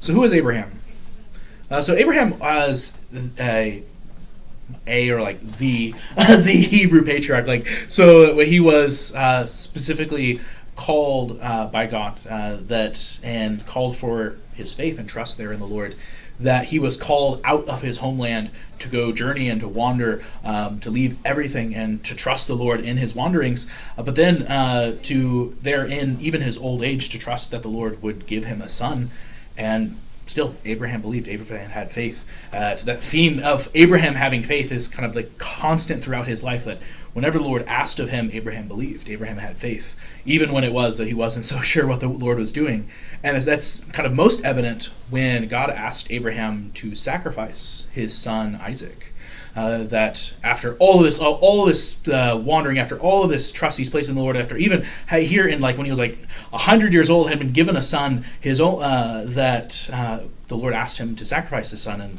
So who is Abraham? So Abraham was the the Hebrew patriarch. So he was specifically called by God and called for his faith and trust there in the Lord. That he was called out of his homeland to go journey and to wander, to leave everything and to trust the Lord in his wanderings, but then to there in even his old age to trust that the Lord would give him a son. And still, Abraham believed. Abraham had faith. So that theme of Abraham having faith is kind of like constant throughout his life, that whenever the Lord asked of him, Abraham believed. Abraham had faith, even when it was that he wasn't so sure what the Lord was doing. And that's kind of most evident when God asked Abraham to sacrifice his son Isaac. That after all of this wandering, after all of this trust he's placed in the Lord, after even here in when he was 100 years old, had been given a son, his own, that the Lord asked him to sacrifice his son, and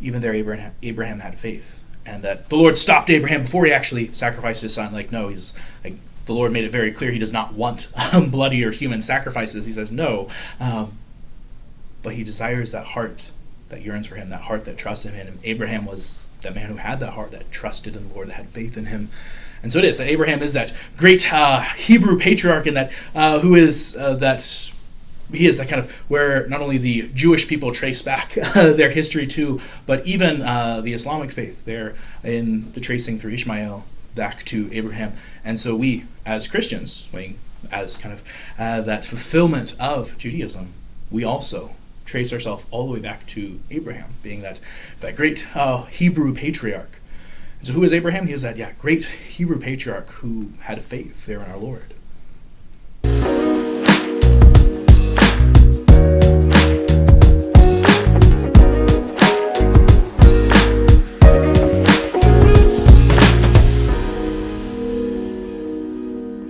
even there Abraham had faith, and that the Lord stopped Abraham before he actually sacrificed his son. No, the Lord made it very clear he does not want bloody or human sacrifices. He says no, but he desires that heart that yearns for him, that heart that trusts in him. And Abraham was that man who had that heart that trusted in the Lord, that had faith in him. And so it is that Abraham is that great Hebrew patriarch, and that who is that he is that kind of where not only the Jewish people trace back their history to, but even the Islamic faith there in the tracing through Ishmael back to Abraham. And so we, as Christians, as kind of that fulfillment of Judaism, we also trace ourselves all the way back to Abraham, being that great Hebrew patriarch. And so who is Abraham? He is that great Hebrew patriarch who had faith there in our Lord.